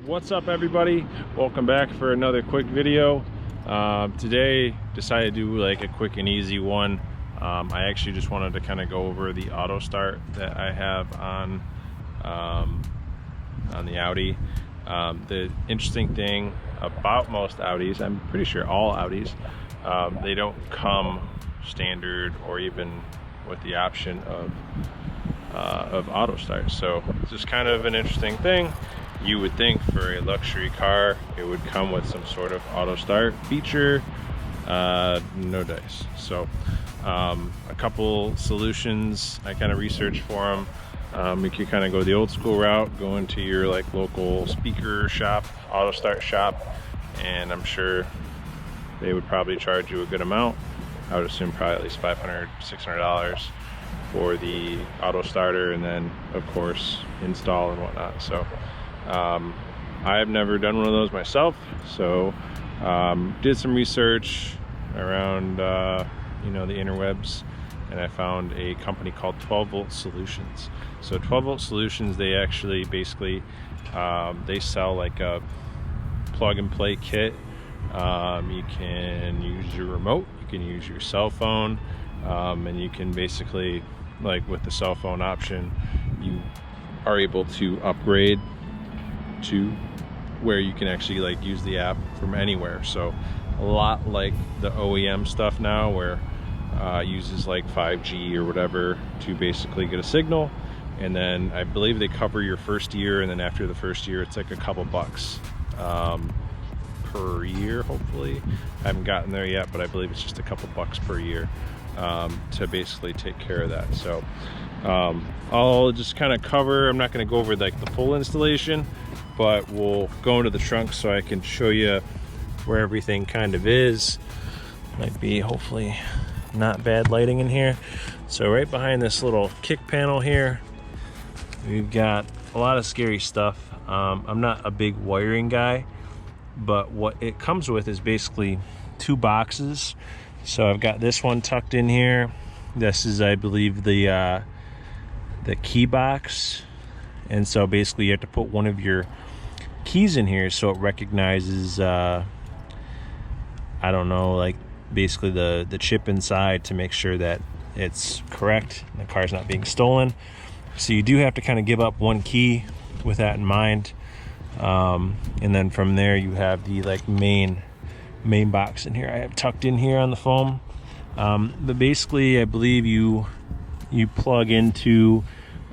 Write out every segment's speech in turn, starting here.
What's up, everybody? Welcome back for another quick video. Today decided to do like a quick and easy one. I actually just wanted to kind of go over the auto start that I have on the Audi. The interesting thing about most Audis, I'm pretty sure all Audis, they don't come standard or even with the option of auto start. So it's just kind of an interesting thing. You would think for a luxury car it would come with some sort of auto start feature. No dice. So a couple solutions, I kind of researched for them. You could kind of go the old school route, go into your like local speaker shop, auto start shop, and I'm sure they would probably charge you a good amount. I would assume probably at least $500, $600 for the auto starter, and then of course install and whatnot. So I've never done one of those myself, so did some research around you know, the interwebs, and I found a company called 12 Volt Solutions. So 12 Volt Solutions, they actually basically they sell like a plug and play kit. You can use your remote, you can use your cell phone, and you can basically, like with the cell phone option, you are able to upgrade to where you can actually like use the app from anywhere. So a lot like the OEM stuff now, where uses like 5G or whatever to basically get a signal, and then I believe they cover your first year, and then after the first year it's like a couple bucks per year. Hopefully, I haven't gotten there yet, but I believe it's just a couple bucks per year to basically take care of that. So I'll just kind of cover, I'm not going to go over like the full installation, but we'll go into the trunk so I can show you where everything kind of is. Might be hopefully not bad lighting in here. So right behind this little kick panel here, we've got a lot of scary stuff. I'm not a big wiring guy, but what it comes with is basically two boxes. So I've got this one tucked in here. This is, I believe, the key box, and so basically you have to put one of your keys in here so it recognizes I don't know, like basically the chip inside, to make sure that it's correct, the car's not being stolen. So you do have to kind of give up one key with that in mind, and then from there you have the like main box in here I have tucked in here on the foam. But basically I believe you plug into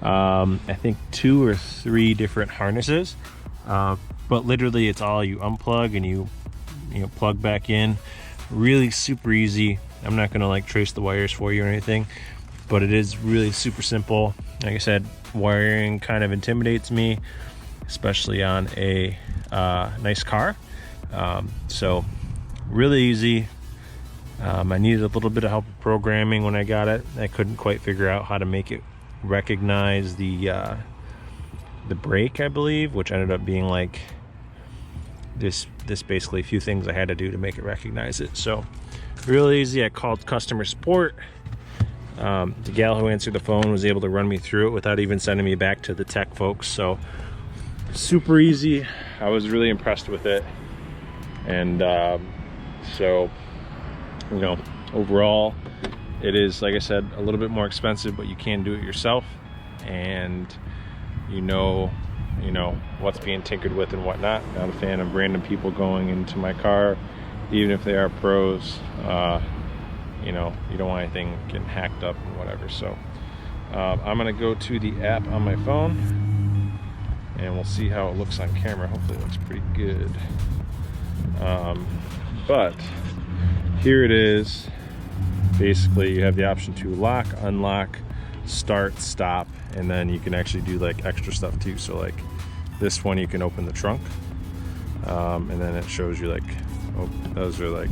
I think 2 or 3 different harnesses, but literally it's all you unplug and you plug back in. Really super easy. I'm not gonna like trace the wires for you or anything, but it is really super simple. Like I said, wiring kind of intimidates me, especially on a nice car. So really easy. I needed a little bit of help with programming when I got it. I couldn't quite figure out how to make it recognize the brake, I believe, which ended up being like this basically a few things I had to do to make it recognize it. So really easy. I called customer support. The gal who answered the phone was able to run me through it without even sending me back to the tech folks. So super easy. I was really impressed with it. And so, you know, overall it is, like I said, a little bit more expensive, but you can do it yourself, and you know what's being tinkered with and whatnot. Not a fan of random people going into my car, even if they are pros. You know, you don't want anything getting hacked up and whatever. So I'm gonna go to the app on my phone and we'll see how it looks on camera. Hopefully it looks pretty good. But here it is. Basically you have the option to lock, unlock, start, stop, and then you can actually do like extra stuff too. So like this one, you can open the trunk, and then it shows you like, oh, those are like,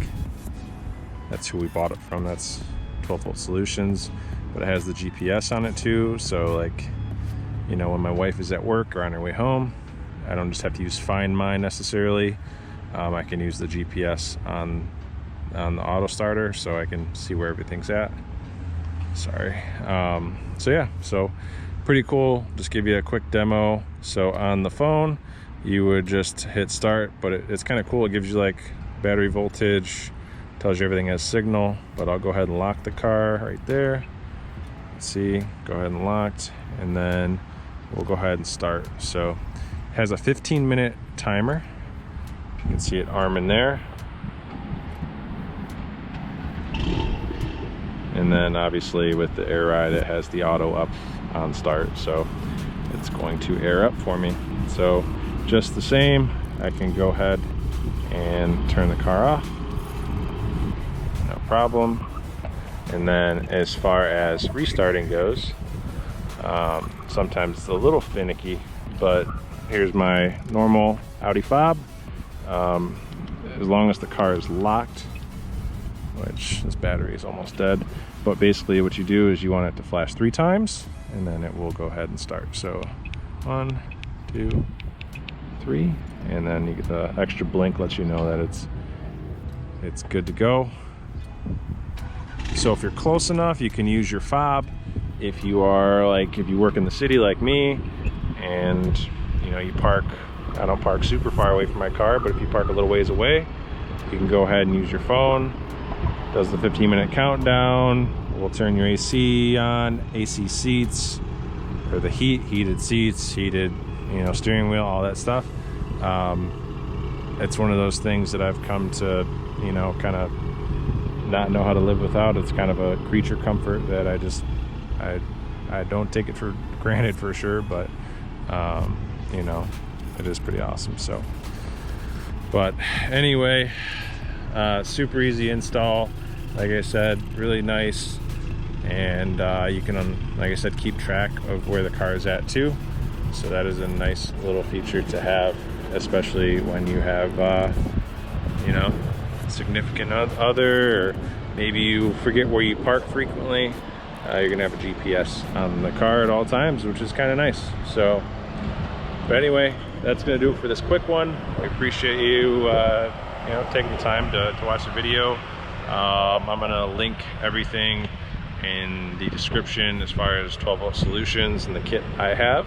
that's who we bought it from. That's 12 Volt Solutions, but it has the GPS on it too. So like, you know, when my wife is at work or on her way home, I don't just have to use Find My necessarily. I can use the GPS on the auto starter, so I can see where everything's at. Sorry. So yeah, so pretty cool. Just give you a quick demo. So on the phone, you would just hit start, but it's kind of cool. It gives you like battery voltage, tells you everything has signal. But I'll go ahead and lock the car right there. Let's see, go ahead and locked, and then we'll go ahead and start. So it has a 15-minute timer. You can see it arming there. And then obviously with the air ride, it has the auto up on start, so it's going to air up for me. So just the same, I can go ahead and turn the car off, no problem. And then as far as restarting goes, sometimes it's a little finicky, but here's my normal Audi fob. As long as the car is locked, which this battery is almost dead, but basically what you do is you want it to flash 3 times, and then it will go ahead and start. So 1, 2, 3, and then you get the extra blink, lets you know that it's good to go. So if you're close enough, you can use your fob. If you are like, if you work in the city like me, and you know, you park, I don't park super far away from my car, but if you park a little ways away, you can go ahead and use your phone. Does the 15-minute countdown. We'll turn your AC on, AC seats, or the heated seats, heated, you know, steering wheel, all that stuff. It's one of those things that I've come to, you know, kind of not know how to live without. It's kind of a creature comfort that I don't take it for granted for sure, but you know, it is pretty awesome. So, but anyway, super easy install. Like I said, really nice, and you can, like I said, keep track of where the car is at too. So that is a nice little feature to have, especially when you have, you know, significant other, or maybe you forget where you park frequently. You're gonna have a GPS on the car at all times, which is kind of nice. So, but anyway, that's gonna do it for this quick one. I appreciate you, you know, taking the time to watch the video. I'm gonna link everything in the description as far as 12-volt solutions and the kit I have.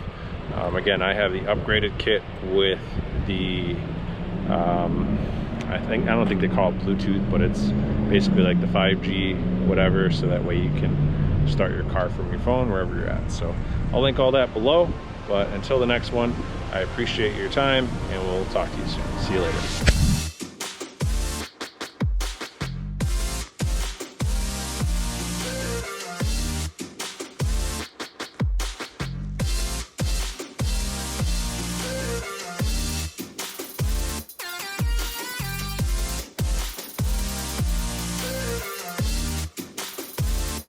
Again, I have the upgraded kit with the I don't think they call it Bluetooth, but it's basically like the 5G whatever, so that way you can start your car from your phone wherever you're at. So I'll link all that below, but until the next one, I appreciate your time, and we'll talk to you soon. See you later.